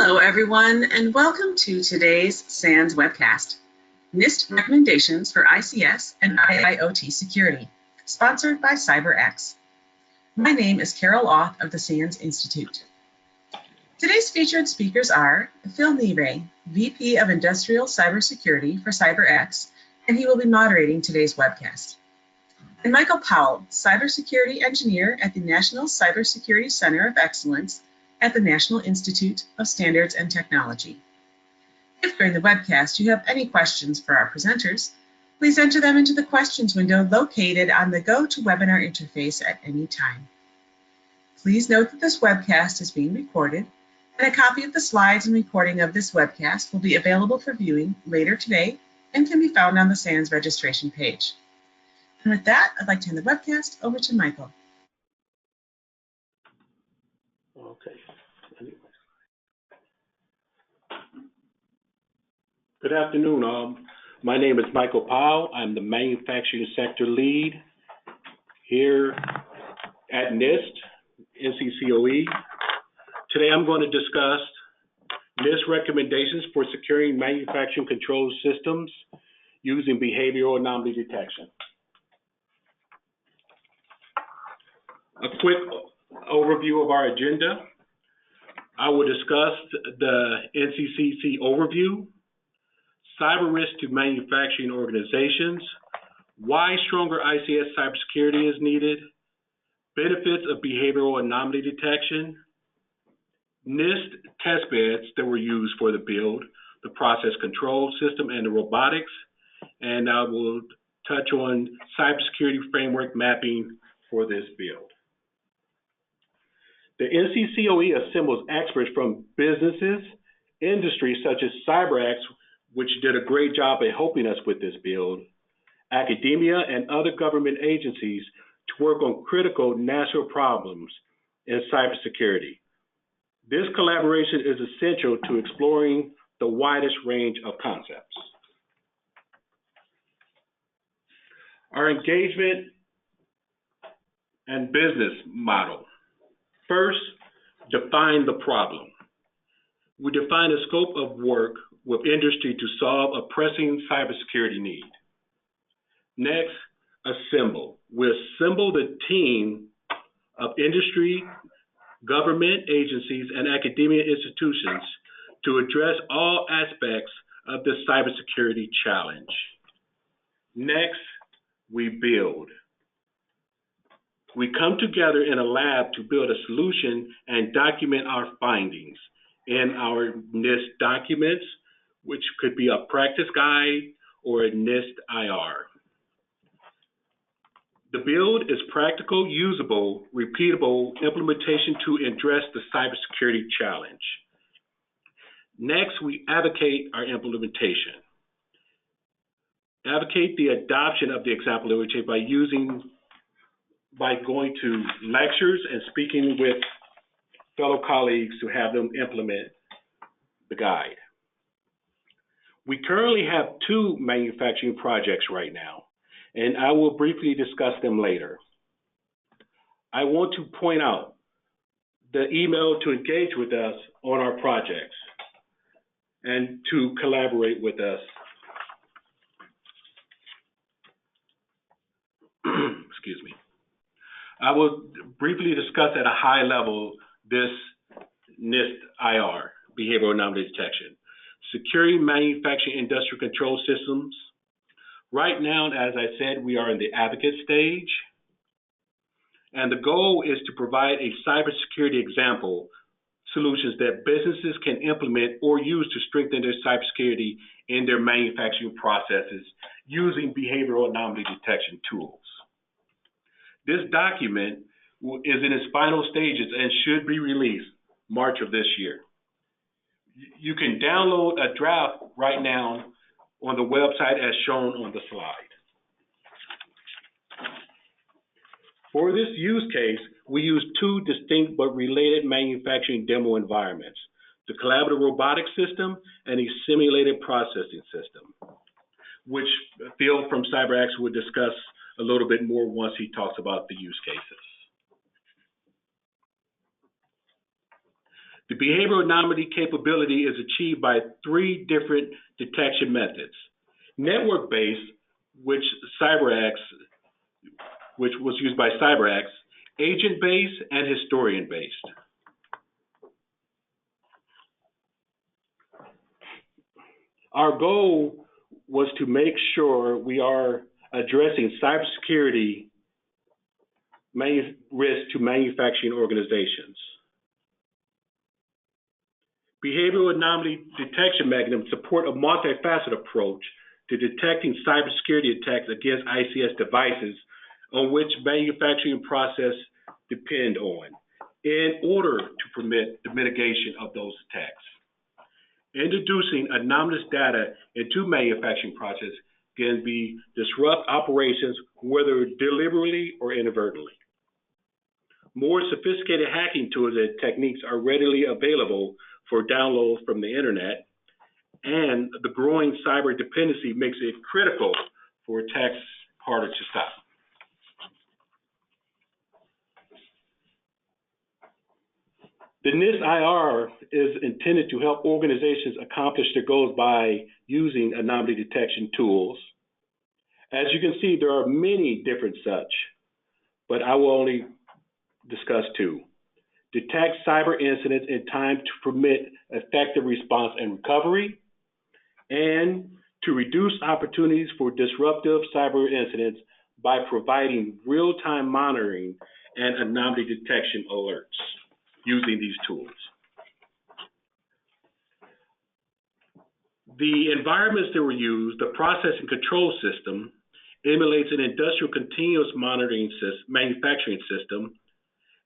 Hello, everyone, and welcome to today's SANS webcast, NIST Recommendations for ICS and IIoT Security, sponsored by CyberX. My name is Carol Auth of the SANS Institute. Today's featured speakers are Phil Neve, VP of Industrial Cybersecurity for CyberX, and he will be moderating today's webcast. And Michael Powell, Cybersecurity Engineer at the National Cybersecurity Center of Excellence at the National Institute of Standards and Technology. If during the webcast you have any questions for our presenters, please enter them into the questions window located on the GoToWebinar interface at any time. Please note that this webcast is being recorded, and a copy of the slides and recording of this webcast will be available for viewing later today and can be found on the SANS registration page. And with that, I'd like to hand the webcast over to Michael. Okay. Good afternoon. My name is Michael Powell. I'm the manufacturing sector lead here at NIST, NCCoE. Today I'm going to discuss NIST recommendations for securing manufacturing control systems using behavioral anomaly detection. A quick overview of our agenda. I will discuss the NCCC overview, cyber risk to manufacturing organizations, why stronger ICS cybersecurity is needed, benefits of behavioral anomaly detection, NIST test beds that were used for the build, the process control system, and the robotics, and I will touch on cybersecurity framework mapping for this build. The NCCoE assembles experts from businesses, industries such as CyberX, which did a great job at helping us with this build, academia, and other government agencies to work on critical national problems in cybersecurity. This collaboration is essential to exploring the widest range of concepts. Our engagement and business model. First, define the problem. We define a scope of work with industry to solve a pressing cybersecurity need. Next, assemble. We assemble the team of industry, government agencies, and academia institutions to address all aspects of the cybersecurity challenge. Next, we build. We come together in a lab to build a solution and document our findings in our NIST documents, which could be a practice guide or a NIST IR. The build is practical, usable, repeatable implementation to address the cybersecurity challenge. Next, we advocate our implementation. Advocate the adoption of the example by going to lectures and speaking with fellow colleagues to have them implement the guide. We currently have 2 manufacturing projects right now, and I will briefly discuss them later. I want to point out the email to engage with us on our projects and to collaborate with us. Excuse me. I will briefly discuss at a high level this NIST IR, Behavioral Anomaly Detection. Securing manufacturing industrial control systems. Right now, as I said, we are in the advocate stage. And the goal is to provide a cybersecurity example solutions that businesses can implement or use to strengthen their cybersecurity in their manufacturing processes using behavioral anomaly detection tools. This document is in its final stages and should be released March of this year. You can download a draft right now on the website as shown on the slide. For this use case, we use 2 distinct but related manufacturing demo environments, the collaborative robotic system and a simulated processing system, which Phil from CyberX will discuss a little bit more once he talks about the use cases. The behavioral anomaly capability is achieved by 3 different detection methods: network-based, which was used by CyberX, agent-based, and historian-based. Our goal was to make sure we are addressing cybersecurity risk to manufacturing organizations. Behavioral anomaly detection mechanisms support a multifaceted approach to detecting cybersecurity attacks against ICS devices on which manufacturing process depend on in order to permit the mitigation of those attacks. Introducing anomalous data into manufacturing process can be disrupt operations, whether deliberately or inadvertently. More sophisticated hacking tools and techniques are readily available for download from the internet, and the growing cyber dependency makes it critical for attacks harder to stop. The NIST IR is intended to help organizations accomplish their goals by using anomaly detection tools. As you can see, there are many different such, but I will only discuss 2. Detect cyber incidents in time to permit effective response and recovery, and to reduce opportunities for disruptive cyber incidents by providing real-time monitoring and anomaly detection alerts using these tools. The environments that were used, the process and control system, emulates an industrial continuous monitoring manufacturing system,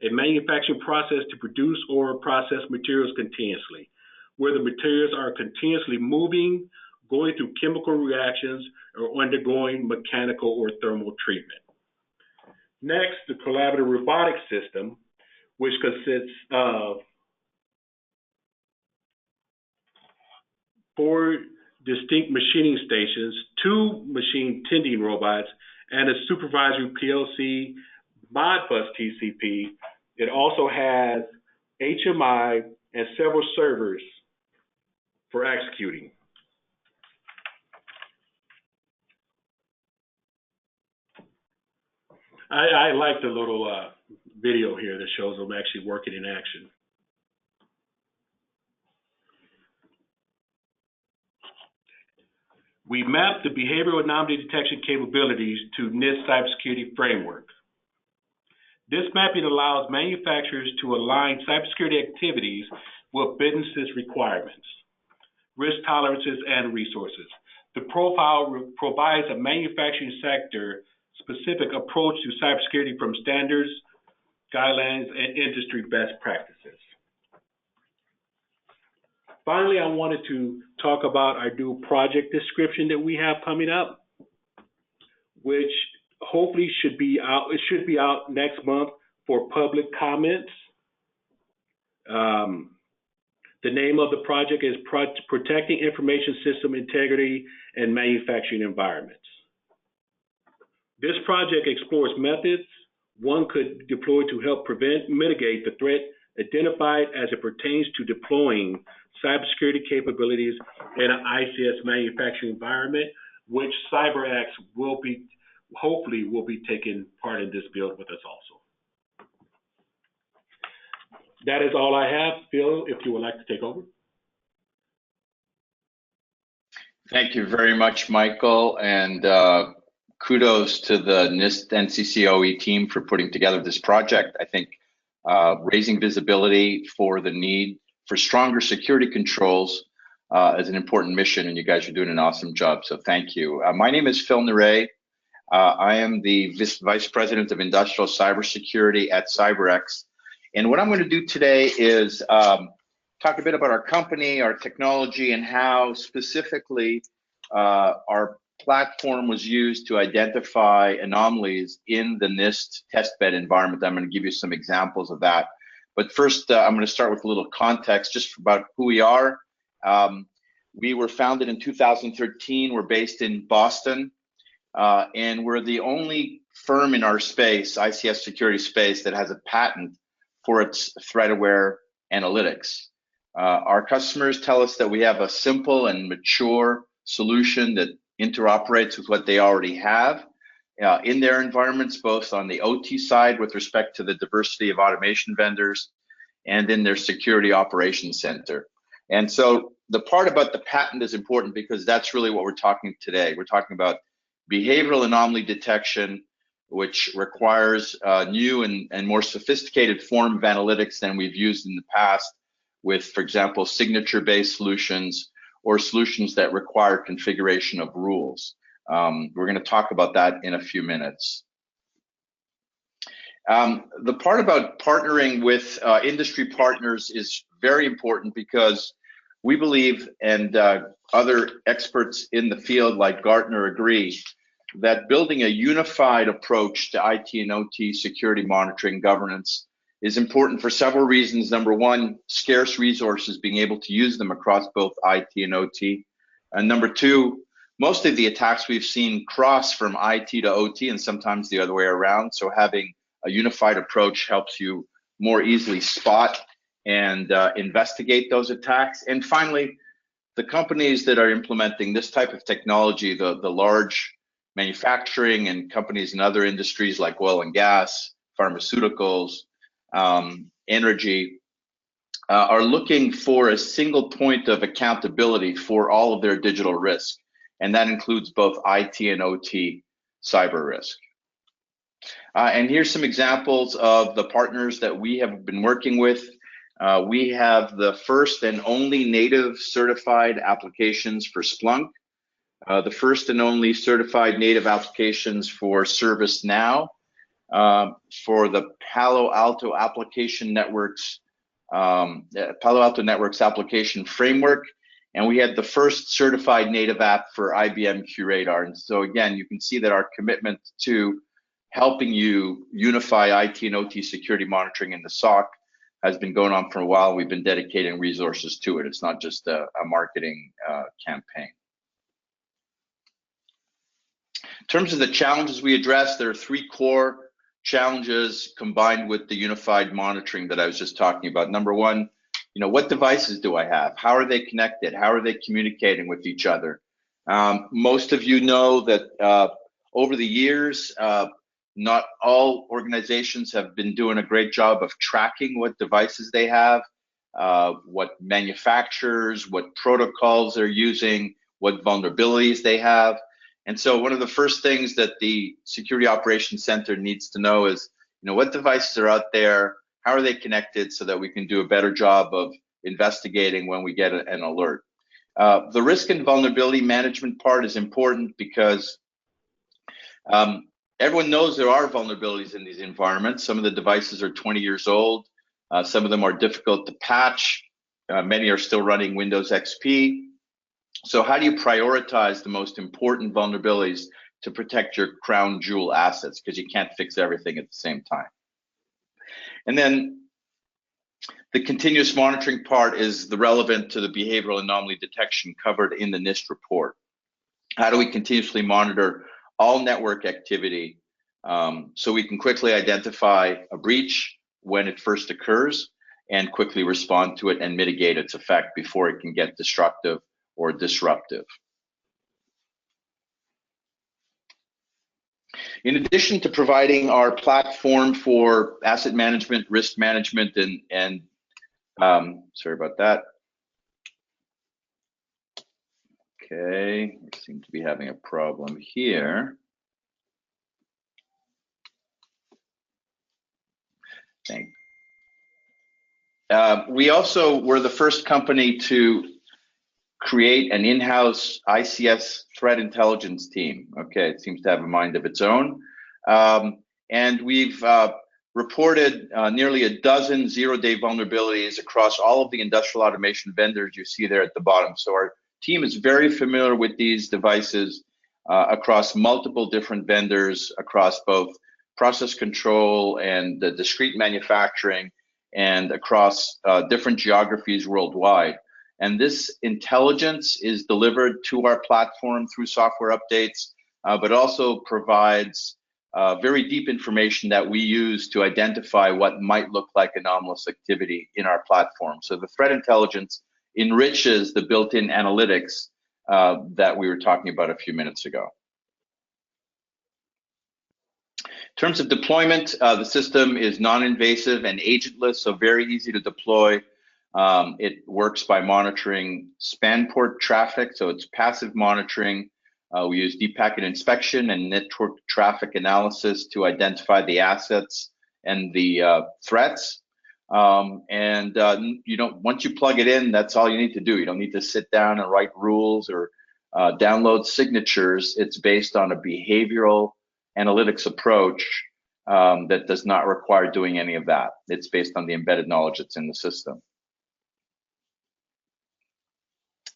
a manufacturing process to produce or process materials continuously, where the materials are continuously moving, going through chemical reactions, or undergoing mechanical or thermal treatment. Next, the collaborative robotics system, which consists of 4 distinct machining stations, 2 machine tending robots, and a supervisory PLC Modbus TCP. It also has HMI and several servers for executing. I like the little video here that shows them actually working in action. We mapped the behavioral anomaly detection capabilities to NIST Cybersecurity Framework. This mapping allows manufacturers to align cybersecurity activities with business requirements, risk tolerances, and resources. The profile provides a manufacturing sector specific approach to cybersecurity from standards, guidelines, and industry best practices. Finally, I wanted to talk about our new project description that we have coming up, which hopefully should be out. It should be out next month for public comments. The name of the project is Protecting Information System Integrity and Manufacturing Environments. This project explores methods one could deploy to help prevent, mitigate the threat identified as it pertains to deploying cybersecurity capabilities in an ICS manufacturing environment, which CyberX hopefully will be taking part in this build with us also. That is all I have. Phil, if you would like to take over. Thank you very much, Michael, and kudos to the NIST and NCCoE team for putting together this project. I think raising visibility for the need for stronger security controls is an important mission, and you guys are doing an awesome job, so thank you. My name is Phil Nere. I am the Vice President of Industrial Cybersecurity at CyberX, and what I'm going to do today is talk a bit about our company, our technology, and how specifically our platform was used to identify anomalies in the NIST testbed environment. I'm going to give you some examples of that. But first, I'm going to start with a little context just about who we are. We were founded in 2013. We're based in Boston, and we're the only firm in our space, ICS security space, that has a patent for its threat-aware analytics. Our customers tell us that we have a simple and mature solution that interoperates with what they already have in their environments, both on the OT side with respect to the diversity of automation vendors and in their security operations center. And so the part about the patent is important because that's really what we're talking today. We're talking about behavioral anomaly detection, which requires new and more sophisticated form of analytics than we've used in the past with, for example, signature-based solutions or solutions that require configuration of rules. We're going to talk about that in a few minutes. The part about partnering with industry partners is very important because we believe, and other experts in the field like Gartner agree, that building a unified approach to IT and OT security monitoring governance is important for several reasons. Number one, scarce resources, being able to use them across both IT and OT. And number two, most of the attacks we've seen cross from IT to OT and sometimes the other way around. So having a unified approach helps you more easily spot and investigate those attacks. And finally, the companies that are implementing this type of technology, the large manufacturing and companies in other industries like oil and gas, pharmaceuticals, energy, are looking for a single point of accountability for all of their digital risk. And that includes both IT and OT cyber risk. And here's some examples of the partners that we have been working with. We have the first and only native certified applications for Splunk, the first and only certified native applications for ServiceNow, for the Palo Alto Networks application framework, and we had the first certified native app for IBM QRadar. And so again, you can see that our commitment to helping you unify IT and OT security monitoring in the SOC has been going on for a while. We've been dedicating resources to it. It's not just a marketing campaign. In terms of the challenges we address, there are three core challenges combined with the unified monitoring that I was just talking about. Number one, what devices do I have? How are they connected? How are they communicating with each other? Most of you know that over the years, not all organizations have been doing a great job of tracking what devices they have, what manufacturers, what protocols they're using, what vulnerabilities they have. And so one of the first things that the Security Operations Center needs to know is, what devices are out there, how are they connected, so that we can do a better job of investigating when we get an alert. The risk and vulnerability management part is important because everyone knows there are vulnerabilities in these environments. Some of the devices are 20 years old. Some of them are difficult to patch. Many are still running Windows XP. So how do you prioritize the most important vulnerabilities to protect your crown jewel assets? Because you can't fix everything at the same time. And then the continuous monitoring part is the relevant to the behavioral anomaly detection covered in the NIST report. How do we continuously monitor all network activity so we can quickly identify a breach when it first occurs and quickly respond to it and mitigate its effect before it can get destructive or disruptive. In addition to providing our platform for asset management, risk management, and sorry about that. Okay, I seem to be having a problem here. We also were the first company to create an in-house ICS threat intelligence team. Okay, it seems to have a mind of its own. And we've reported nearly a dozen zero-day vulnerabilities across all of the industrial automation vendors you see there at the bottom. So our team is very familiar with these devices across multiple different vendors, across both process control and discrete manufacturing, and across different geographies worldwide. And this intelligence is delivered to our platform through software updates, but also provides very deep information that we use to identify what might look like anomalous activity in our platform. So the threat intelligence enriches the built-in analytics that we were talking about a few minutes ago. In terms of deployment, the system is non-invasive and agentless, so very easy to deploy. It works by monitoring span port traffic, so it's passive monitoring. We use deep packet inspection and network traffic analysis to identify the assets and the threats. Once you plug it in, that's all you need to do. You don't need to sit down and write rules or download signatures. It's based on a behavioral analytics approach that does not require doing any of that. It's based on the embedded knowledge that's in the system.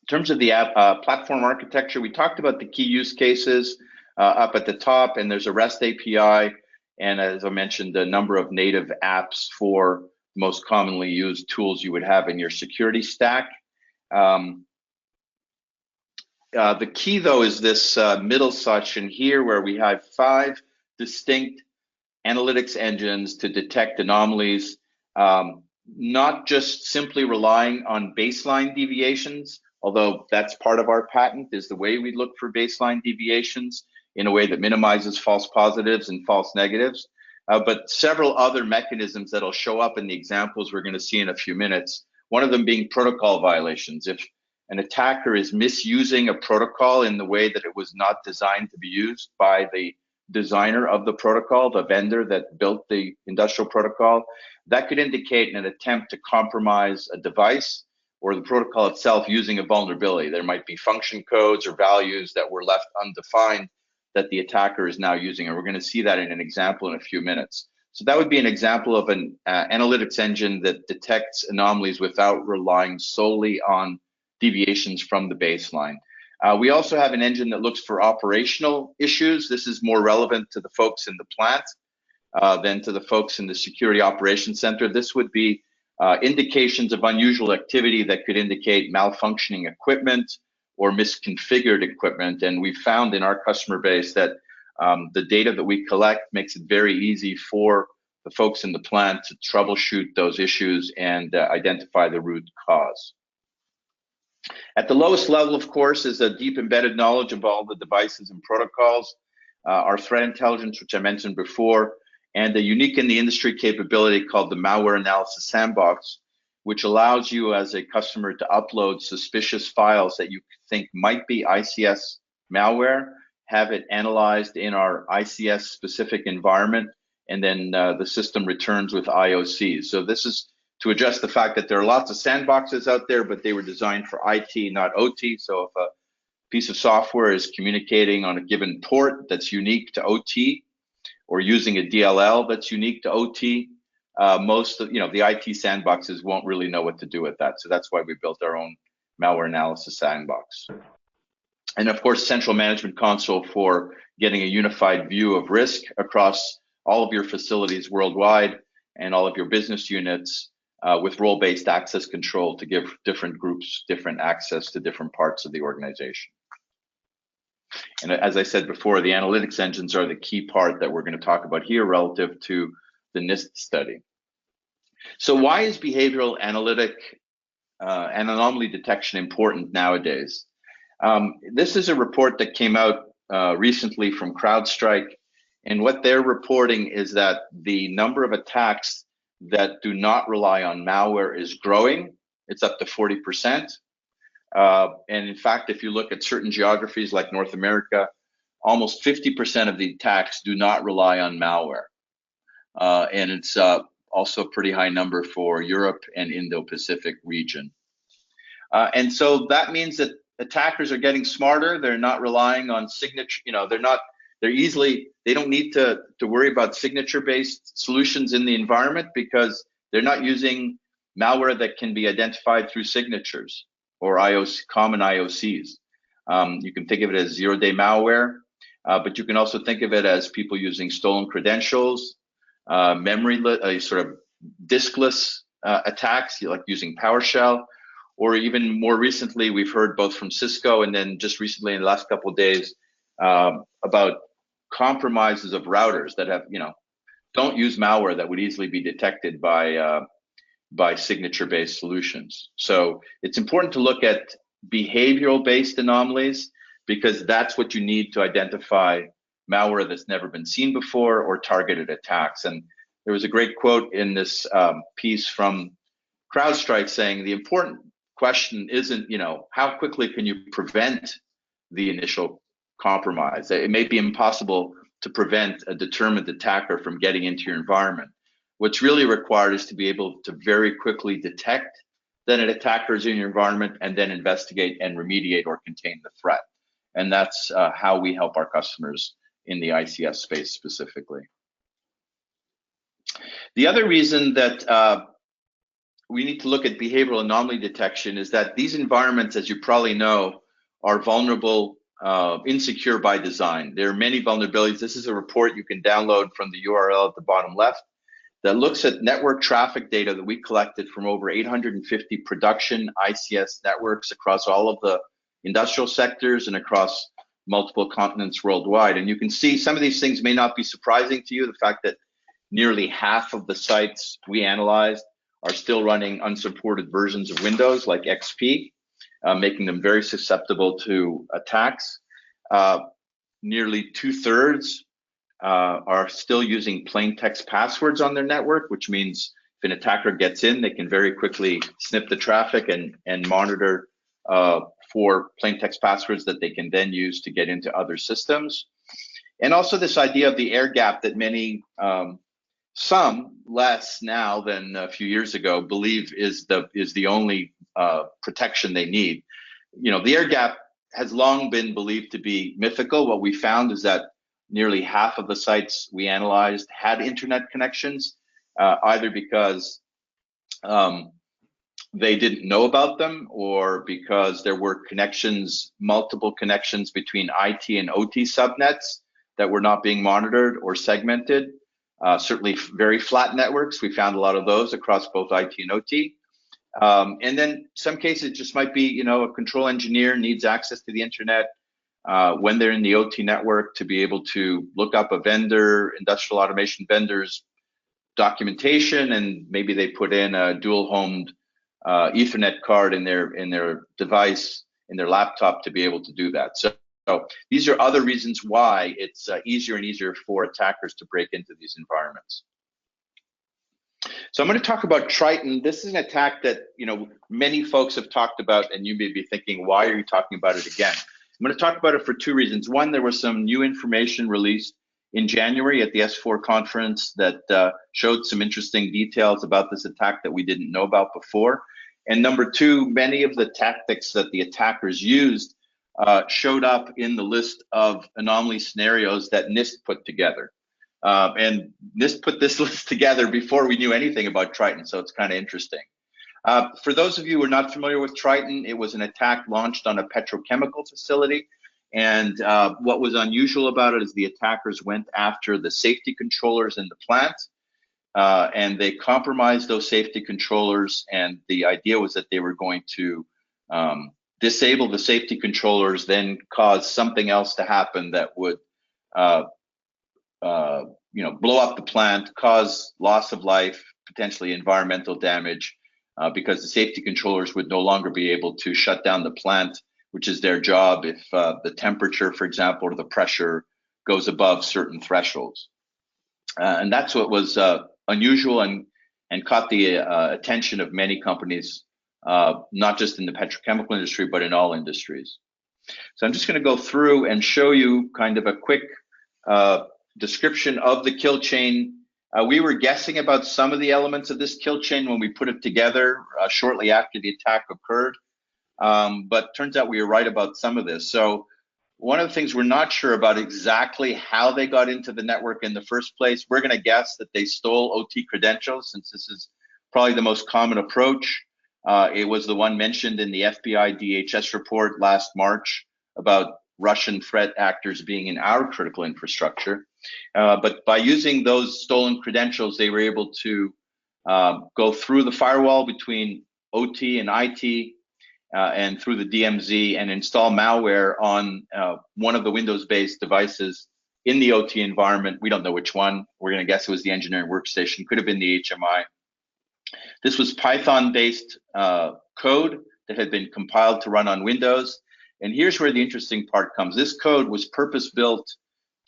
In terms of the platform architecture, we talked about the key use cases up at the top, and there's a REST API, and as I mentioned, a number of native apps for most commonly used tools you would have in your security stack. The key, though, is this middle section here where we have 5 distinct analytics engines to detect anomalies, not just simply relying on baseline deviations, although that's part of our patent, is the way we look for baseline deviations in a way that minimizes false positives and false negatives, but several other mechanisms that'll show up in the examples we're going to see in a few minutes, one of them being protocol violations. If an attacker is misusing a protocol in the way that it was not designed to be used by the designer of the protocol, the vendor that built the industrial protocol, that could indicate an attempt to compromise a device or the protocol itself using a vulnerability. There might be function codes or values that were left undefined that the attacker is now using, and we're going to see that in an example in a few minutes. So that would be an example of an analytics engine that detects anomalies without relying solely on deviations from the baseline. We also have an engine that looks for operational issues. This is more relevant to the folks in the plant than to the folks in the security operations center. This would be indications of unusual activity that could indicate malfunctioning equipment or misconfigured equipment. And we found in our customer base that the data that we collect makes it very easy for the folks in the plant to troubleshoot those issues and identify the root cause. At the lowest level, of course, is a deep embedded knowledge of all the devices and protocols, our threat intelligence, which I mentioned before, and a unique in the industry capability called the Malware Analysis Sandbox, which allows you as a customer to upload suspicious files that you think might be ICS malware, have it analyzed in our ICS specific environment, and then the system returns with IOCs. So this is to address the fact that there are lots of sandboxes out there, but they were designed for IT, not OT. So if a piece of software is communicating on a given port that's unique to OT, or using a DLL that's unique to OT, most of the IT sandboxes won't really know what to do with that. So that's why we built our own malware analysis sandbox. And of course, central management console for getting a unified view of risk across all of your facilities worldwide and all of your business units with role-based access control to give different groups different access to different parts of the organization. And as I said before, the analytics engines are the key part that we're going to talk about here relative to the NIST study. So why is behavioral analytic and anomaly detection important nowadays? This is a report that came out recently from CrowdStrike, and what they're reporting is that the number of attacks that do not rely on malware is growing. It's up to 40%. And in fact, if you look at certain geographies like North America, almost 50% of the attacks do not rely on malware. And it's also a pretty high number for Europe and Indo-Pacific region. And so that means that attackers are getting smarter. They're not relying on signature, they don't need to worry about signature-based solutions in the environment because they're not using malware that can be identified through signatures or common IOCs. You can think of it as zero-day malware, but you can also think of it as people using stolen credentials, sort of diskless attacks, like using PowerShell, or even more recently, we've heard both from Cisco and then just recently in the last couple of days about compromises of routers that have, don't use malware that would easily be detected by signature-based solutions. So it's important to look at behavioral-based anomalies, because that's what you need to identify malware that's never been seen before or targeted attacks. And there was a great quote in this piece from CrowdStrike saying the important question isn't, how quickly can you prevent the initial compromise? It may be impossible to prevent a determined attacker from getting into your environment. What's really required is to be able to very quickly detect that an attacker is in your environment and then investigate and remediate or contain the threat. And that's how we help our customers in the ICS space specifically. The other reason that we need to look at behavioral anomaly detection is that these environments, as you probably know, are vulnerable, insecure by design. There are many vulnerabilities. This is a report you can download from the URL at the bottom left that looks at network traffic data that we collected from over 850 production ICS networks across all of the industrial sectors and across multiple continents worldwide. And you can see some of these things may not be surprising to you. The fact that nearly half of the sites we analyzed are still running unsupported versions of Windows like XP, making them very susceptible to attacks. Nearly 2/3 are still using plain text passwords on their network, which means if an attacker gets in, they can very quickly snip the traffic and monitor for plain text passwords that they can then use to get into other systems. And also this idea of the air gap that many, some less now than a few years ago, believe is the only protection they need. The air gap has long been believed to be mythical. What we found is that nearly half of the sites we analyzed had internet connections, either because they didn't know about them or because there were connections, multiple connections between IT and OT subnets that were not being monitored or segmented. Certainly very flat networks. We found a lot of those across both IT and OT. And then some cases it just might be, a control engineer needs access to the internet when they're in the OT network to be able to look up a vendor, industrial automation vendor's documentation, and maybe they put in a dual-homed Ethernet card in their device, in their laptop to be able to do that. So these are other reasons why it's easier and easier for attackers to break into these environments. So I'm going to talk about Triton. This is an attack that many folks have talked about, and you may be thinking, why are you talking about it again? I'm going to talk about it for two reasons. One, there was some new information released in January at the S4 conference that showed some interesting details about this attack that we didn't know about before. And number two, many of the tactics that the attackers used showed up in the list of anomaly scenarios that NIST put together. And NIST put this list together before we knew anything about Triton, so it's kind of interesting. For those of you who are not familiar with Triton, it was an attack launched on a petrochemical facility. And what was unusual about it is the attackers went after the safety controllers in the plant, and they compromised those safety controllers. And the idea was that they were going to disable the safety controllers, then cause something else to happen that would blow up the plant, cause loss of life, potentially environmental damage, because the safety controllers would no longer be able to shut down the plant, which is their job if the temperature, for example, or the pressure goes above certain thresholds. And that's what was unusual and caught the attention of many companies, not just in the petrochemical industry, but in all industries. So I'm just going to go through and show you kind of a quick description of the kill chain. We were guessing about some of the elements of this kill chain when we put it together shortly after the attack occurred, but turns out we were right about some of this. So one of the things we're not sure about exactly how they got into the network in the first place. We're going to guess that they stole OT credentials, since this is probably the most common approach. It was the one mentioned in the FBI DHS report last March about Russian threat actors being in our critical infrastructure. But by using those stolen credentials, they were able to go through the firewall between OT and IT and through the DMZ and install malware on one of the Windows-based devices in the OT environment. We don't know which one. We're going to guess it was the engineering workstation. Could have been the HMI. This was Python-based code that had been compiled to run on Windows. And here's where the interesting part comes. This code was purpose-built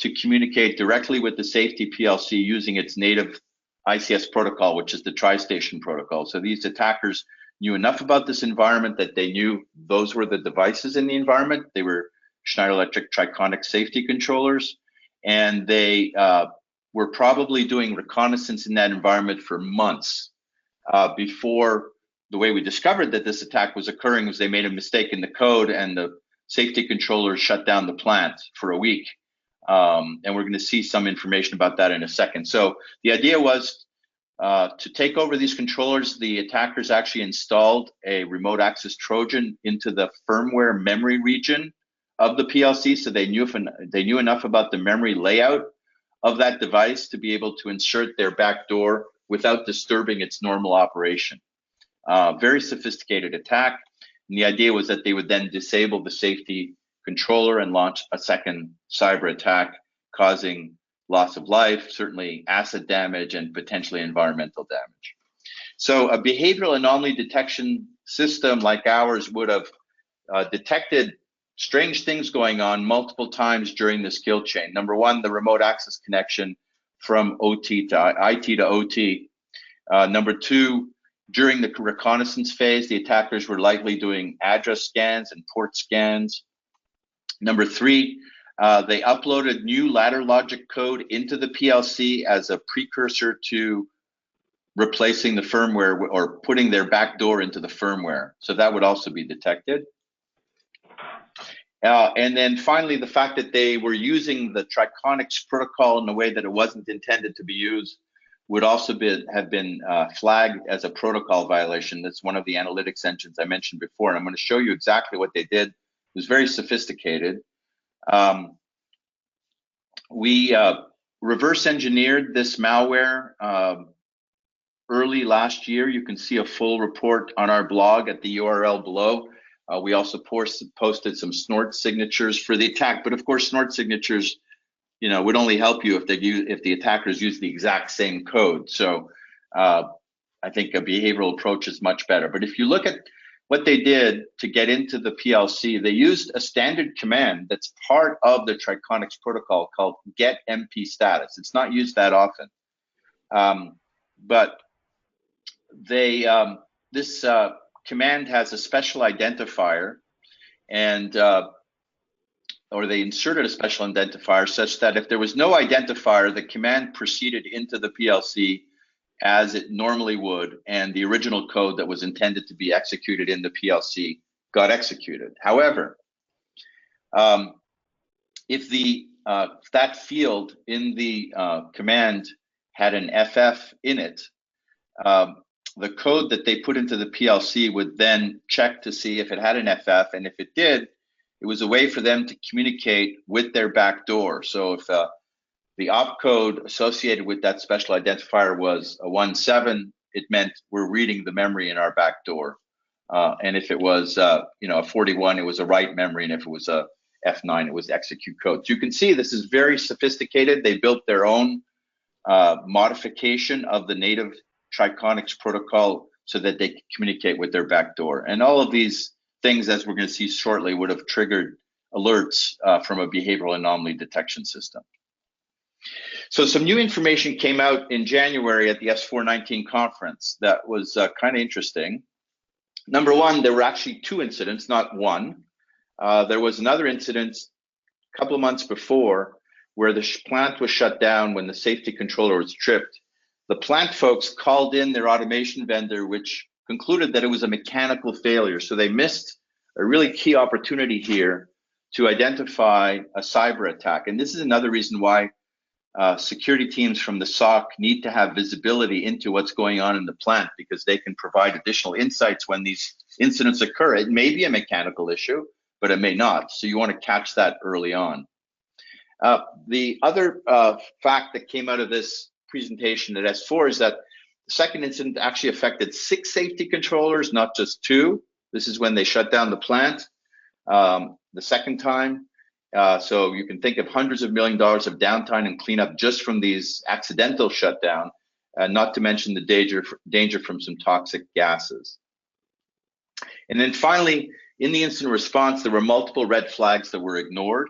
to communicate directly with the safety PLC using its native ICS protocol, which is the Tri-Station protocol. So these attackers knew enough about this environment that they knew those were the devices in the environment. They were Schneider Electric Triconic safety controllers, and they were probably doing reconnaissance in that environment for months before. The way we discovered that this attack was occurring was they made a mistake in the code, and the safety controllers shut down the plant for a week. And we're going to see some information about that in a second. So the idea was to take over these controllers. The attackers actually installed a remote access Trojan into the firmware memory region of the PLC, so they knew enough about the memory layout of that device to be able to insert their backdoor without disturbing its normal operation. Very sophisticated attack. And the idea was that they would then disable the safety controller and launch a second cyber attack, causing loss of life, certainly asset damage, and potentially environmental damage. So a behavioral anomaly detection system like ours would have detected strange things going on multiple times during this kill chain. Number one, the remote access connection from OT to IT to OT. Number two, during the reconnaissance phase, the attackers were likely doing address scans and port scans. Number three, they uploaded new ladder logic code into the PLC as a precursor to replacing the firmware or putting their backdoor into the firmware. So that would also be detected. And then finally, the fact that they were using the Triconics protocol in a way that it wasn't intended to be used would also have been flagged as a protocol violation. That's one of the analytics engines I mentioned before, and I'm going to show you exactly what they did. It was very sophisticated. We reverse engineered this malware early last year. You can see a full report on our blog at the URL below. We also posted some snort signatures for the attack, but of course, snort signatures would only help you if the attackers use the exact same code. So I think a behavioral approach is much better. But if you look at what they did to get into the PLC, they used a standard command that's part of the Triconics protocol called get MP status. It's not used that often, but this command has a special identifier, and or they inserted a special identifier such that if there was no identifier, the command proceeded into the PLC as it normally would, and the original code that was intended to be executed in the PLC got executed. However, if that field in the command had an FF in it, the code that they put into the PLC would then check to see if it had an FF, and if it did, it was a way for them to communicate with their backdoor. So if the opcode associated with that special identifier was a 17, it meant we're reading the memory in our backdoor. And if it was a 41, it was a write memory, and if it was a F9, it was execute code. So you can see this is very sophisticated. They built their own modification of the native Triconics protocol so that they could communicate with their backdoor. And all of these things, as we're going to see shortly, would have triggered alerts from a behavioral anomaly detection system. So some new information came out in January at the S419 conference that was kind of interesting. Number one, there were actually two incidents, not one. There was another incident a couple of months before where the plant was shut down when the safety controller was tripped. The plant folks called in their automation vendor, which concluded that it was a mechanical failure. So they missed a really key opportunity here to identify a cyber attack. And this is another reason why security teams from the SOC need to have visibility into what's going on in the plant, because they can provide additional insights when these incidents occur. It may be a mechanical issue, but it may not. So you want to catch that early on. The other fact that came out of this presentation at S4 is that the second incident actually affected 6 safety controllers, not just 2. This is when they shut down the plant the second time. So you can think of hundreds of millions of dollars of downtime and cleanup just from these accidental shutdown, not to mention the danger from some toxic gases. And then finally, in the incident response, there were multiple red flags that were ignored.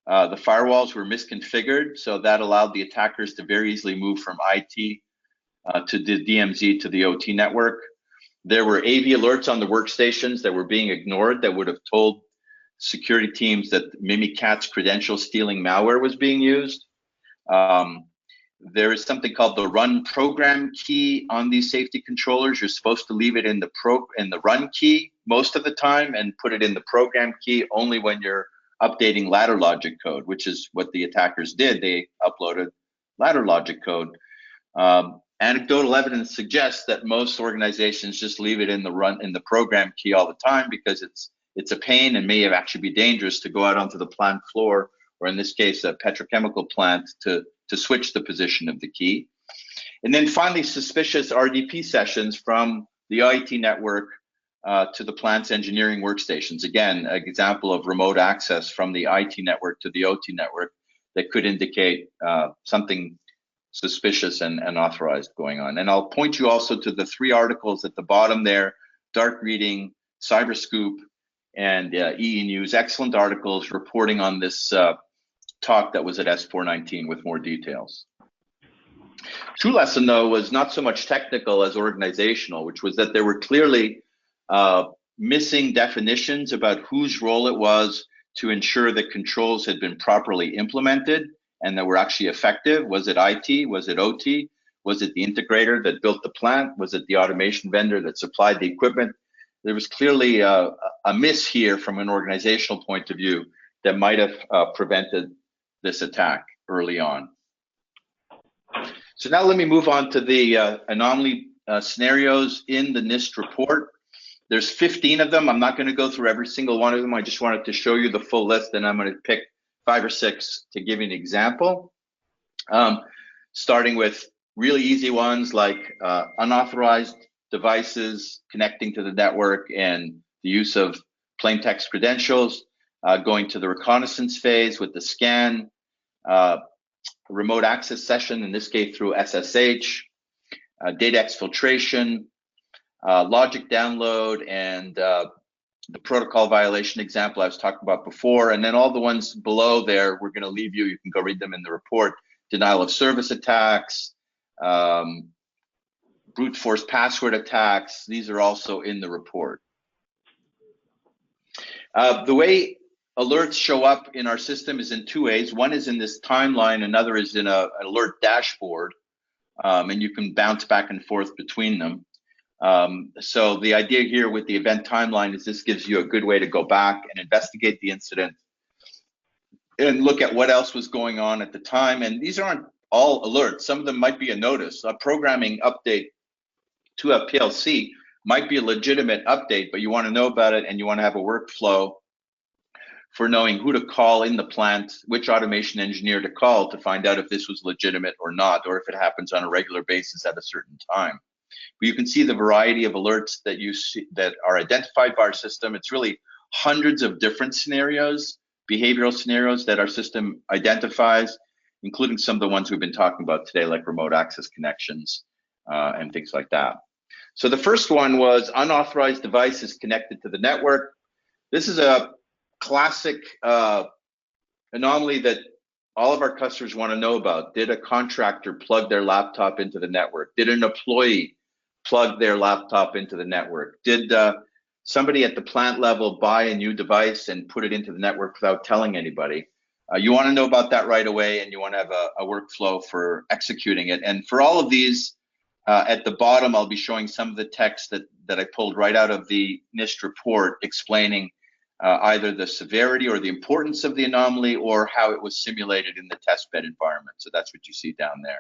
The firewalls were misconfigured, so that allowed the attackers to very easily move from IT to the DMZ to the OT network. There were AV alerts on the workstations that were being ignored that would have told security teams that Mimikatz credential stealing malware was being used. There is something called the run program key on these safety controllers. You're supposed to leave it in the run key most of the time and put it in the program key only when you're updating ladder logic code, which is what the attackers did. They uploaded ladder logic code. Anecdotal evidence suggests that most organizations just leave it in the program key all the time because it's a pain and may actually be dangerous to go out onto the plant floor, or in this case, a petrochemical plant, to switch the position of the key. And then finally, suspicious RDP sessions from the IT network to the plant's engineering workstations. Again, an example of remote access from the IT network to the OT network that could indicate something suspicious and unauthorized going on. And I'll point you also to the 3 articles at the bottom there, Dark Reading, Cyberscoop, and EE News. Excellent articles reporting on this talk that was at S419 with more details. True lesson, though, was not so much technical as organizational, which was that there were clearly missing definitions about whose role it was to ensure that controls had been properly implemented and that were actually effective. Was it IT? Was it OT? Was it the integrator that built the plant? Was it the automation vendor that supplied the equipment? There was clearly a miss here from an organizational point of view that might have prevented this attack early on. So now let me move on to the anomaly scenarios in the NIST report. There's 15 of them. I'm not going to go through every single one of them. I just wanted to show you the full list, and I'm going to pick 5 or 6 to give you an example. Starting with really easy ones like unauthorized devices connecting to the network and the use of plain text credentials, going to the reconnaissance phase with the scan, remote access session, in this case through SSH, data exfiltration, logic download, and the protocol violation example I was talking about before. And then all the ones below there, we're going to leave you. You can go read them in the report. Denial of service attacks, brute force password attacks. These are also in the report. The way alerts show up in our system is in 2 ways. One is in this timeline, another is in an alert dashboard, and you can bounce back and forth between them. So the idea here with the event timeline is this gives you a good way to go back and investigate the incident and look at what else was going on at the time. And these aren't all alerts. Some of them might be a notice. A programming update to a PLC might be a legitimate update, but you want to know about it and you want to have a workflow for knowing who to call in the plant, which automation engineer to call to find out if this was legitimate or not, or if it happens on a regular basis at a certain time. But you can see the variety of alerts that you see that are identified by our system. It's really hundreds of different scenarios, behavioral scenarios that our system identifies, including some of the ones we've been talking about today, like remote access connections and things like that. So the first one was unauthorized devices connected to the network. This is a classic anomaly that all of our customers want to know about. Did a contractor plug their laptop into the network? Did an employee plug their laptop into the network? Did somebody at the plant level buy a new device and put it into the network without telling anybody? You want to know about that right away, and you want to have a workflow for executing it. And for all of these, at the bottom, I'll be showing some of the text that I pulled right out of the NIST report explaining either the severity or the importance of the anomaly or how it was simulated in the testbed environment. So that's what you see down there.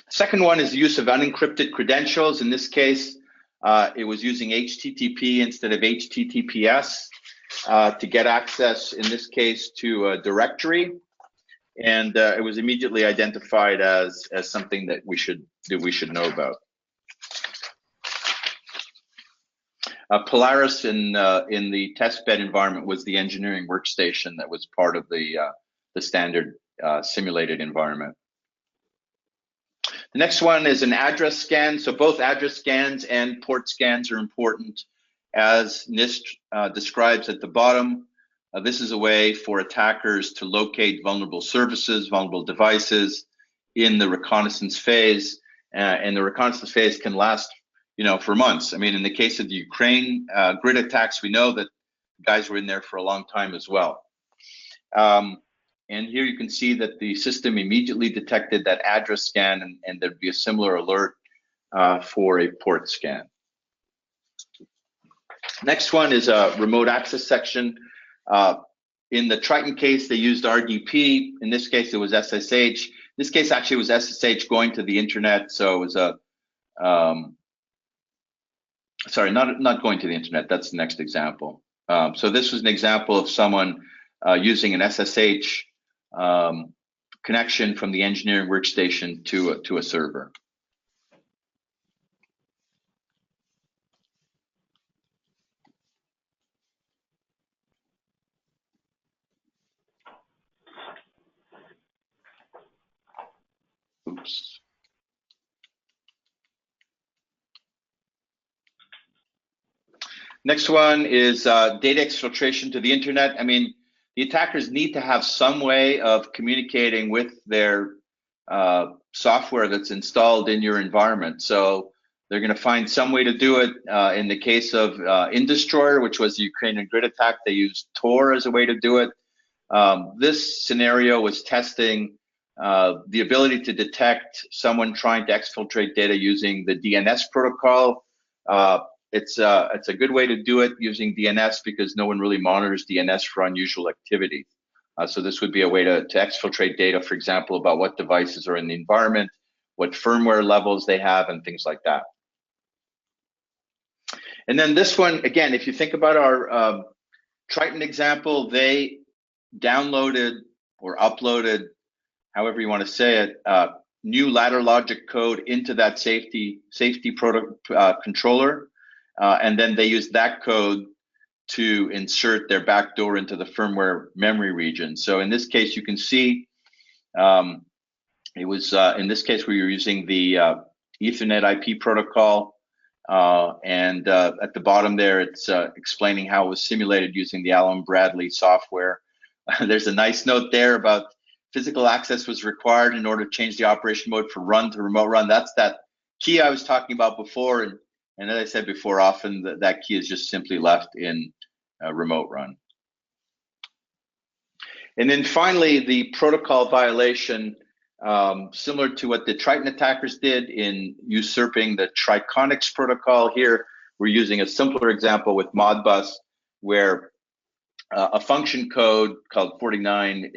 Second one is the use of unencrypted credentials. In this case, it was using HTTP instead of HTTPS to get access, in this case, to a directory. And it was immediately identified as something that we should know about. Polaris in the testbed environment was the engineering workstation that was part of the standard simulated environment. The next one is an address scan. So both address scans and port scans are important. As NIST describes at the bottom, this is a way for attackers to locate vulnerable services, vulnerable devices in the reconnaissance phase. And the reconnaissance phase can last, for months. I mean, in the case of the Ukraine grid attacks, we know that guys were in there for a long time as well. And here you can see that the system immediately detected that address scan, and there'd be a similar alert for a port scan. Next one is a remote access section. In the Triton case, they used RDP. In this case, it was SSH. In this case, actually, it was SSH going to the internet. So it was a, sorry, not going to the internet. That's the next example. So this was an example of someone using an SSH connection from the engineering workstation to a server. Oops. Next one is data exfiltration to the internet. I mean, the attackers need to have some way of communicating with their software that's installed in your environment. So they're going to find some way to do it. In the case of InDestroyer, which was the Ukrainian grid attack, they used Tor as a way to do it. This scenario was testing the ability to detect someone trying to exfiltrate data using the DNS protocol. It's a good way to do it using DNS because no one really monitors DNS for unusual activity. So this would be a way to exfiltrate data, for example, about what devices are in the environment, what firmware levels they have, and things like that. And then this one, again, if you think about our Triton example, they downloaded or uploaded, however you want to say it, new ladder logic code into that safety controller. And then they used that code to insert their backdoor into the firmware memory region. So in this case, you can see it was, in this case, we were using the Ethernet IP protocol. And at the bottom there, it's explaining how it was simulated using the Allen Bradley software. There's a nice note there about physical access was required in order to change the operation mode from run to remote run. That's that key I was talking about before. And as I said before, often that key is just simply left in remote run. And then finally, the protocol violation, similar to what the Triton attackers did in usurping the Triconix protocol. Here, we're using a simpler example with Modbus, where a function code called 49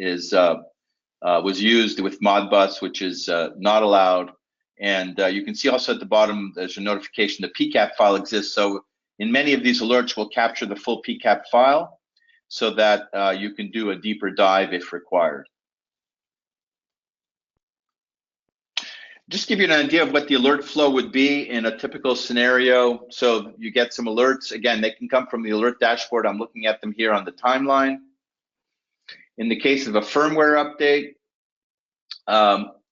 was used with Modbus, which is not allowed. And you can see also at the bottom, there's a notification the PCAP file exists. So in many of these alerts, we'll capture the full PCAP file so that you can do a deeper dive if required. Just give you an idea of what the alert flow would be in a typical scenario. So you get some alerts. Again, they can come from the alert dashboard. I'm looking at them here on the timeline. In the case of a firmware update,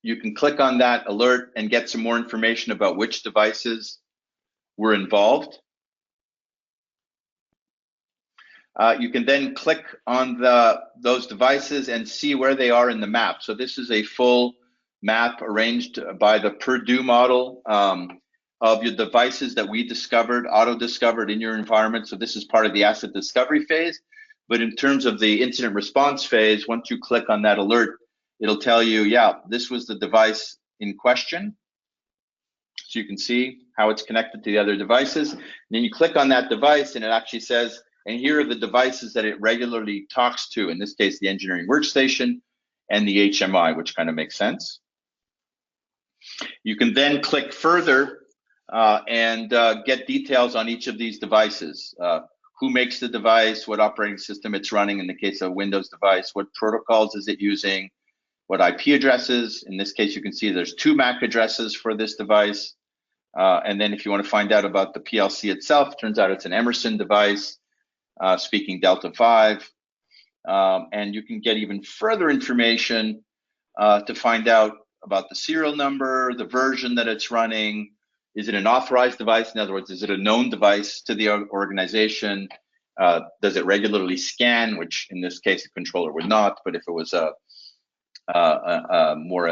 you can click on that alert and get some more information about which devices were involved. You can then click on those devices and see where they are in the map. So this is a full map arranged by the Purdue model of your devices that we discovered, auto-discovered in your environment. So this is part of the asset discovery phase. But in terms of the incident response phase, once you click on that alert, it'll tell you, yeah, this was the device in question. So you can see how it's connected to the other devices. And then you click on that device and it actually says, and here are the devices that it regularly talks to, in this case, the engineering workstation and the HMI, which kind of makes sense. You can then click further and get details on each of these devices. Who makes the device, what operating system it's running in the case of a Windows device, what protocols is it using, what IP addresses. In this case, you can see there's 2 MAC addresses for this device. And then if you want to find out about the PLC itself, turns out it's an Emerson device, speaking Delta 5. And you can get even further information to find out about the serial number, the version that it's running. Is it an authorized device? In other words, is it a known device to the organization? Does it regularly scan, which in this case, a controller would not, but if it was a more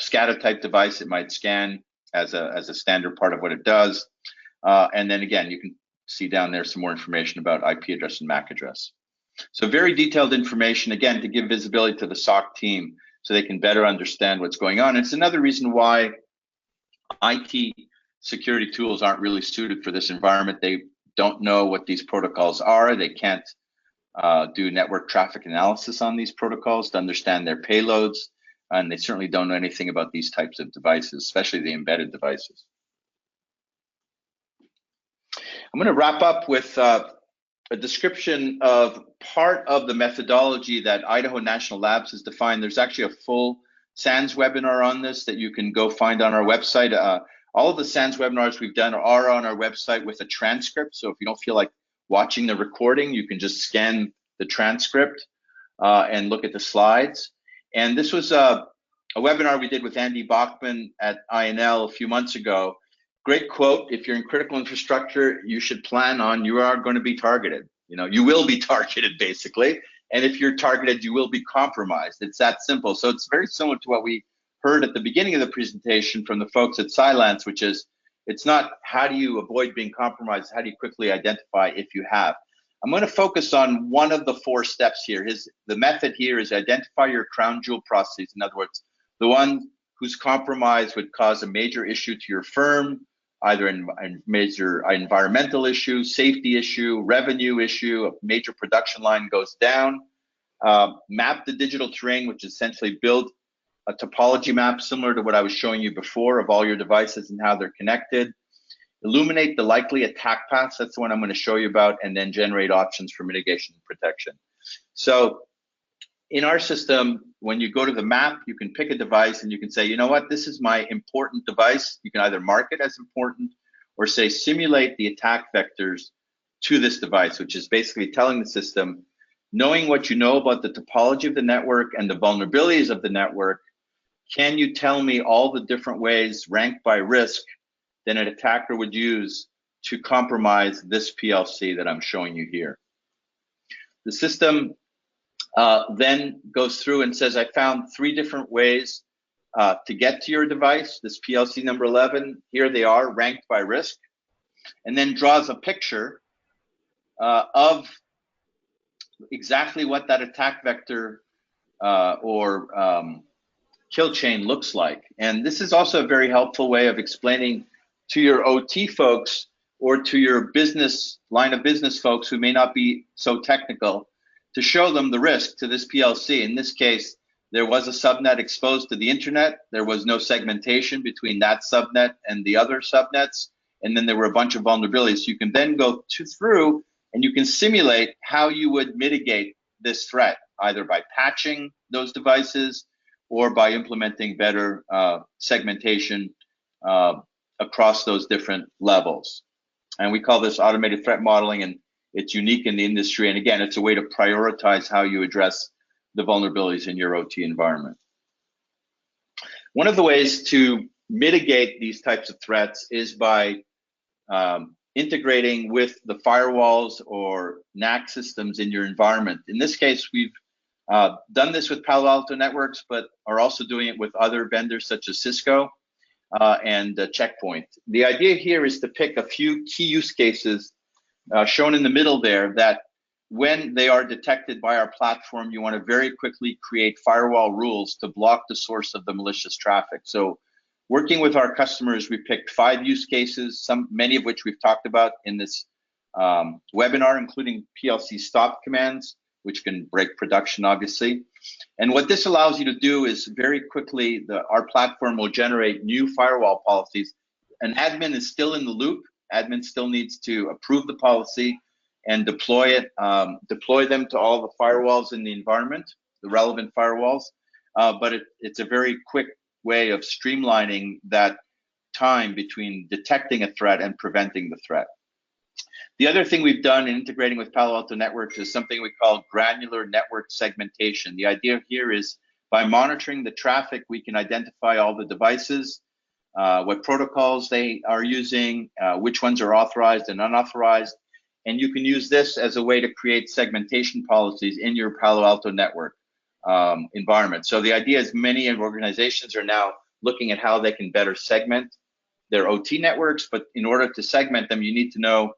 SCADA type device, it might scan as a standard part of what it does. And then again, you can see down there some more information about IP address and MAC address. So very detailed information, again, to give visibility to the SOC team so they can better understand what's going on. It's another reason why IT security tools aren't really suited for this environment. They don't know what these protocols are. They can't do network traffic analysis on these protocols to understand their payloads. And they certainly don't know anything about these types of devices, especially the embedded devices. I'm going to wrap up with a description of part of the methodology that Idaho National Labs has defined. There's actually a full SANS webinar on this that you can go find on our website. All of the SANS webinars we've done are on our website with a transcript. So if you don't feel like watching the recording, you can just scan the transcript and look at the slides. And this was a webinar we did with Andy Bachman at INL a few months ago. Great quote: if you're in critical infrastructure, you should plan on you are going to be targeted. You will be targeted basically. And if you're targeted, you will be compromised. It's that simple. So it's very similar to what we heard at the beginning of the presentation from the folks at Cylance, which is, it's not how do you avoid being compromised, how do you quickly identify if you have. I'm going to focus on one of the 4 steps here. The method here is identify your crown jewel processes. In other words, the one whose compromise would cause a major issue to your firm, either a major environmental issue, safety issue, revenue issue, a major production line goes down. Map the digital terrain, which is essentially build a topology map similar to what I was showing you before of all your devices and how they're connected. Illuminate the likely attack paths, that's the one I'm going to show you about, and then generate options for mitigation and protection. So in our system, when you go to the map, you can pick a device and you can say, you know what, this is my important device. You can either mark it as important or say simulate the attack vectors to this device, which is basically telling the system, knowing what you know about the topology of the network and the vulnerabilities of the network, can you tell me all the different ways ranked by risk that an attacker would use to compromise this PLC that I'm showing you here? The system then goes through and says, I found 3 different ways to get to your device, this PLC number 11. Here they are, ranked by risk, and then draws a picture of exactly what that attack vector or kill chain looks like. And this is also a very helpful way of explaining to your OT folks or to your line of business folks who may not be so technical, to show them the risk to this PLC. In this case, there was a subnet exposed to the internet. There was no segmentation between that subnet and the other subnets. And then there were a bunch of vulnerabilities. So you can then go through and you can simulate how you would mitigate this threat, either by patching those devices or by implementing better segmentation across those different levels. And we call this automated threat modeling, and it's unique in the industry. And again, it's a way to prioritize how you address the vulnerabilities in your OT environment. One of the ways to mitigate these types of threats is by integrating with the firewalls or NAC systems in your environment. In this case, we've done this with Palo Alto Networks, but are also doing it with other vendors such as Cisco and Checkpoint. The idea here is to pick a few key use cases shown in the middle there that when they are detected by our platform, you want to very quickly create firewall rules to block the source of the malicious traffic. So working with our customers, we picked 5 use cases, many of which we've talked about in this webinar, including PLC stop commands, which can break production, obviously. And what this allows you to do is very quickly, our platform will generate new firewall policies. An admin is still in the loop. Admin still needs to approve the policy and deploy it, deploy them to all the firewalls in the environment, the relevant firewalls. But it's a very quick way of streamlining that time between detecting a threat and preventing the threat. The other thing we've done in integrating with Palo Alto Networks is something we call granular network segmentation. The idea here is by monitoring the traffic, we can identify all the devices, what protocols they are using, which ones are authorized and unauthorized. And you can use this as a way to create segmentation policies in your Palo Alto network environment. So the idea is many organizations are now looking at how they can better segment their OT networks, but in order to segment them, you need to know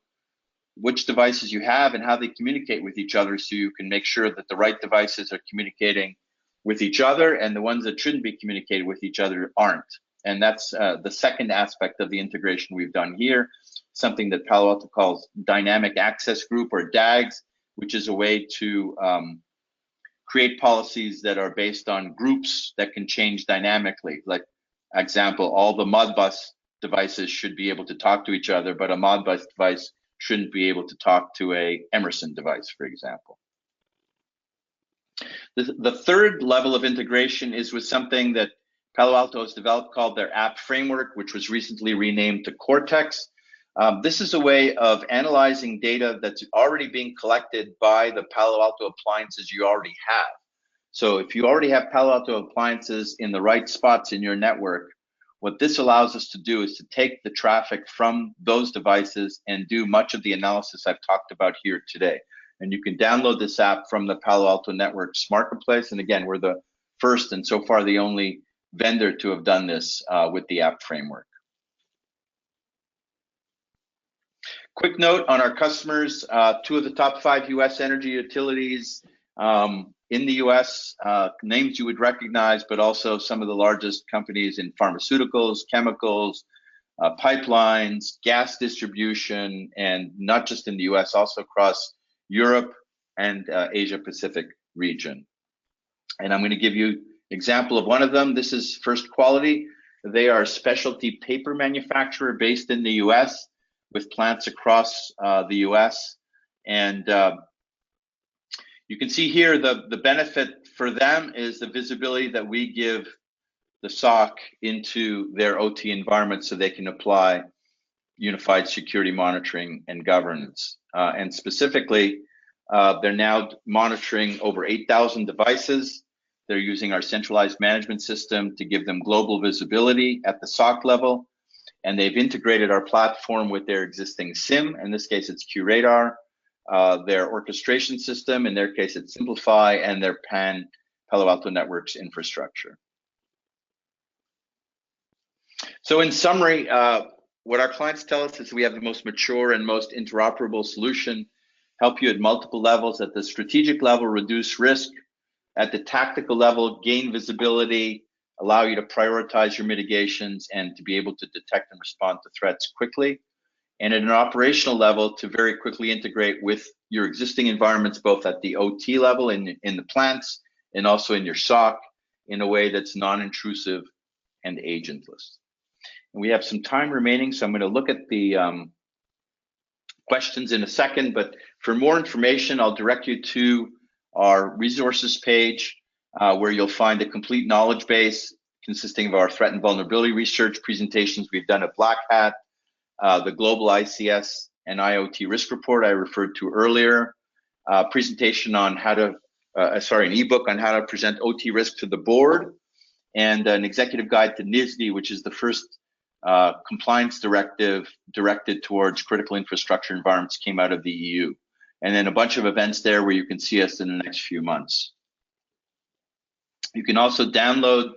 which devices you have and how they communicate with each other, so you can make sure that the right devices are communicating with each other and the ones that shouldn't be communicating with each other aren't. And that's the second aspect of the integration we've done here, something that Palo Alto calls Dynamic Access Group, or DAGs, which is a way to create policies that are based on groups that can change dynamically. Like, example, all the Modbus devices should be able to talk to each other, but a Modbus device shouldn't be able to talk to a Emerson device, for example. The third level of integration is with something that Palo Alto has developed called their App Framework, which was recently renamed to Cortex. This is a way of analyzing data that's already being collected by the Palo Alto appliances you already have. So if you already have Palo Alto appliances in the right spots in your network, what this allows us to do is to take the traffic from those devices and do much of the analysis I've talked about here today. And you can download this app from the Palo Alto Networks Marketplace. And again, we're the first and so far the only vendor to have done this with the app framework. Quick note on our customers, 2 of the top 5 US energy utilities in the US, names you would recognize, but also some of the largest companies in pharmaceuticals, chemicals, pipelines, gas distribution, and not just in the US, also across Europe and Asia Pacific region. And I'm going to give you an example of one of them. This is First Quality. They are a specialty paper manufacturer based in the US with plants across the US. And you can see here the benefit for them is the visibility that we give the SOC into their OT environment so they can apply unified security monitoring and governance. And specifically, they're now monitoring over 8,000 devices. They're using our centralized management system to give them global visibility at the SOC level. And they've integrated our platform with their existing SIM. In this case, it's QRadar, their orchestration system. In their case, it's Simplify, and their Palo Alto Networks infrastructure. So in summary, what our clients tell us is we have the most mature and most interoperable solution, help you at multiple levels. At the strategic level, reduce risk. At the tactical level, gain visibility, allow you to prioritize your mitigations and to be able to detect and respond to threats quickly. And at an operational level, to very quickly integrate with your existing environments, both at the OT level in the plants and also in your SOC, in a way that's non-intrusive and agentless. And we have some time remaining, so I'm going to look at the questions in a second, but for more information, I'll direct you to our resources page, where you'll find a complete knowledge base consisting of our threat and vulnerability research presentations we've done at Black Hat, the global ICS and IoT risk report I referred to earlier, presentation on how to, an ebook on how to present OT risk to the board, and an executive guide to NISD, which is the first compliance directive directed towards critical infrastructure environments, came out of the EU. And then a bunch of events there where you can see us in the next few months. You can also download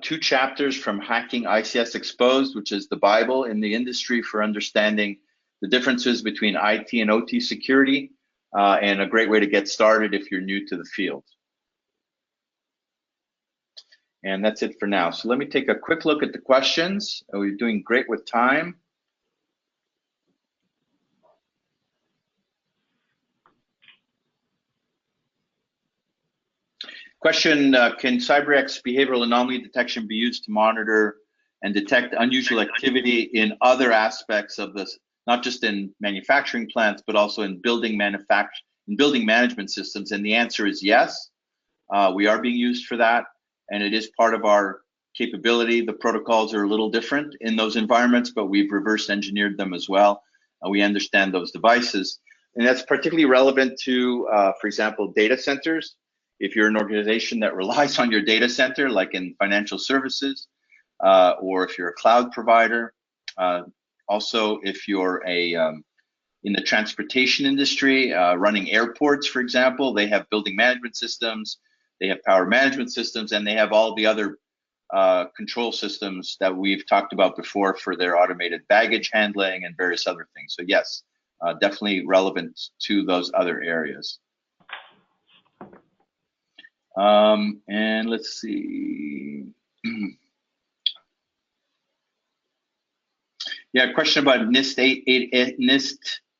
2 chapters from Hacking ICS Exposed, which is the Bible in the industry for understanding the differences between IT and OT security, and a great way to get started if you're new to the field. And that's it for now. So let me take a quick look at the questions. We're doing great with time. Question, can CyberX behavioral anomaly detection be used to monitor and detect unusual activity in other aspects of this, not just in manufacturing plants, but also in building management systems? And the answer is yes. We are being used for that, and it is part of our capability. The protocols are a little different in those environments, but we've reverse engineered them as well. We understand those devices. And that's particularly relevant to, for example, data centers. If you're an organization that relies on your data center, like in financial services, or if you're a cloud provider, also if you're in the transportation industry, running airports, for example, they have building management systems, they have power management systems, and they have all the other control systems that we've talked about before for their automated baggage handling and various other things. So yes, definitely relevant to those other areas. And let's see. Yeah, question about NIST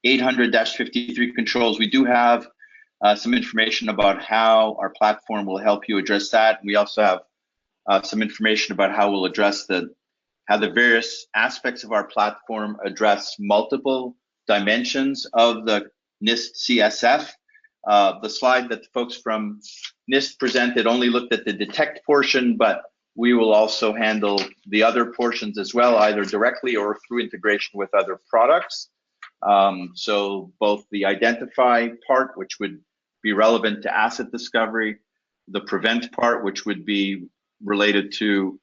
800-53 controls. We do have some information about how our platform will help you address that. We also have some information about how we'll address how the various aspects of our platform address multiple dimensions of the NIST CSF. The slide that the folks from NIST presented only looked at the detect portion, but we will also handle the other portions as well, either directly or through integration with other products. So both the identify part, which would be relevant to asset discovery, the prevent part, which would be related to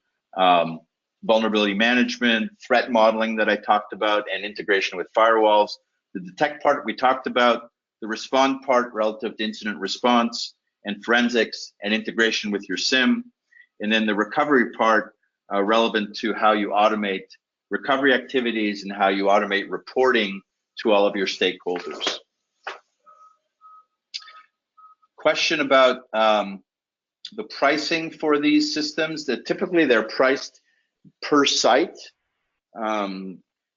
vulnerability management, threat modeling that I talked about, and integration with firewalls. The detect part we talked about, the respond part relative to incident response and forensics and integration with your SIM, and then the recovery part relevant to how you automate recovery activities and how you automate reporting to all of your stakeholders. Question about the pricing for these systems. That typically they're priced per site.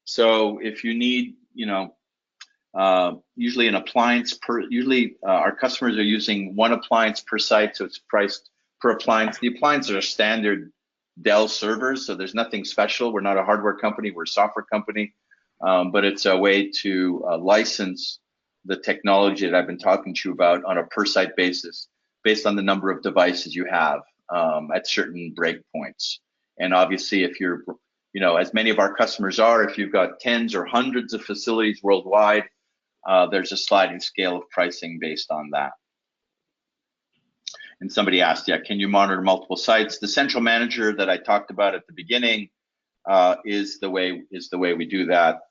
So if you need, usually an appliance usually our customers are using one appliance per site, so it's priced per appliance. The appliances are standard Dell servers, so there's nothing special. We're not a hardware company, we're a software company, but it's a way to license the technology that I've been talking to you about on a per site basis, based on the number of devices you have at certain breakpoints. And obviously, if you're, as many of our customers are, if you've got tens or hundreds of facilities worldwide, there's a sliding scale of pricing based on that. And somebody asked, can you monitor multiple sites? The central manager that I talked about at the beginning is the way we do that.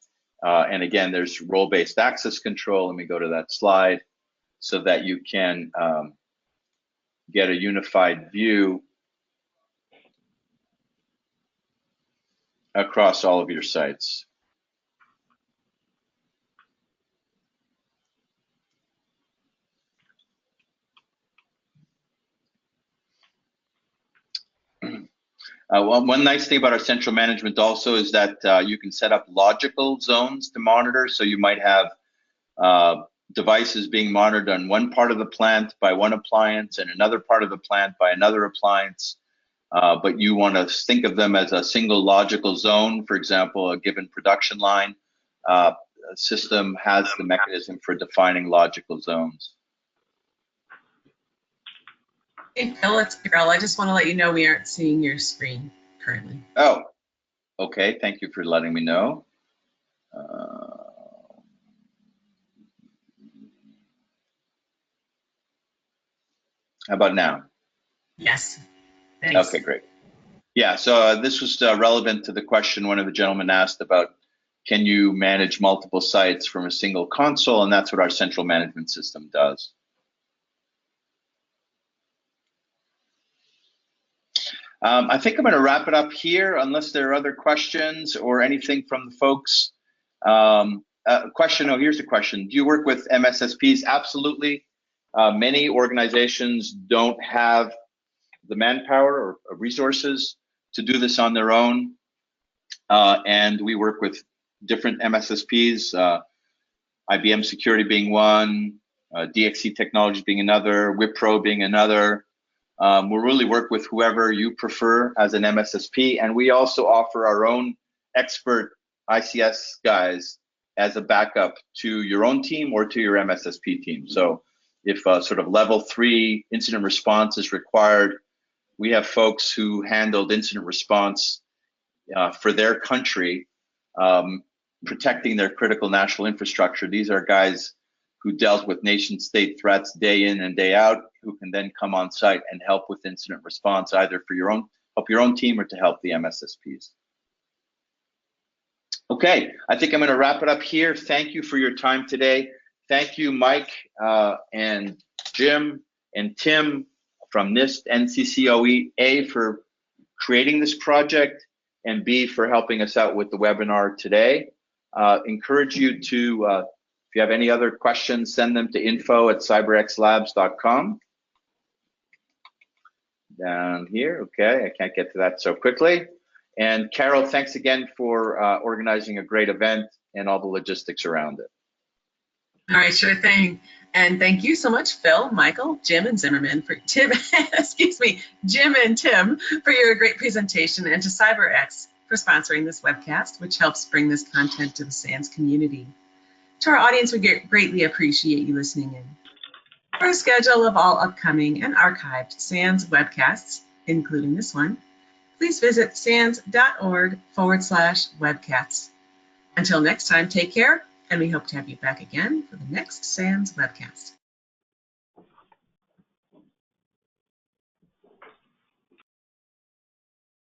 And again, there's role-based access control. Let me go to that slide so that you can get a unified view across all of your sites. One nice thing about our central management also is that you can set up logical zones to monitor. So you might have devices being monitored on one part of the plant by one appliance and another part of the plant by another appliance. But you want to think of them as a single logical zone. For example, a given production line system has the mechanism for defining logical zones. Hey, Phil, it's Carol. I just want to let you know we aren't seeing your screen currently. Oh, okay. Thank you for letting me know. How about now? Yes. Thanks. Okay, great. Yeah, so this was relevant to the question one of the gentlemen asked about, can you manage multiple sites from a single console? And that's what our central management system does. I think I'm going to wrap it up here, unless there are other questions or anything from the folks. Here's the question. Do you work with MSSPs? Absolutely. Many organizations don't have the manpower or resources to do this on their own. And we work with different MSSPs, IBM Security being one, DXC Technologies being another, Wipro being another. We'll really work with whoever you prefer as an MSSP, and we also offer our own expert ICS guys as a backup to your own team or to your MSSP team. So if sort of level 3 incident response is required, We have folks who handled incident response for their country, protecting their critical national infrastructure. These are guys who dealt with nation state threats day in and day out, who can then come on site and help with incident response, either for help your own team or to help the MSSPs. Okay, I think I'm going to wrap it up here. Thank you for your time today. Thank you, Mike and Jim and Tim from NIST NCCoE, A, for creating this project, and B, for helping us out with the webinar today. Encourage you to, if you have any other questions, send them to info@cyberxlabs.com. Down here, okay, I can't get to that so quickly. And Carol, thanks again for organizing a great event and all the logistics around it. All right, sure thing. And thank you so much, Phil, Michael, Jim, and Zimmerman for Jim and Tim for your great presentation, and to CyberX for sponsoring this webcast, which helps bring this content to the SANS community. To our audience, we greatly appreciate you listening in. For a schedule of all upcoming and archived SANS webcasts, including this one, please visit sans.org/webcasts. Until next time, take care, and we hope to have you back again for the next SANS webcast.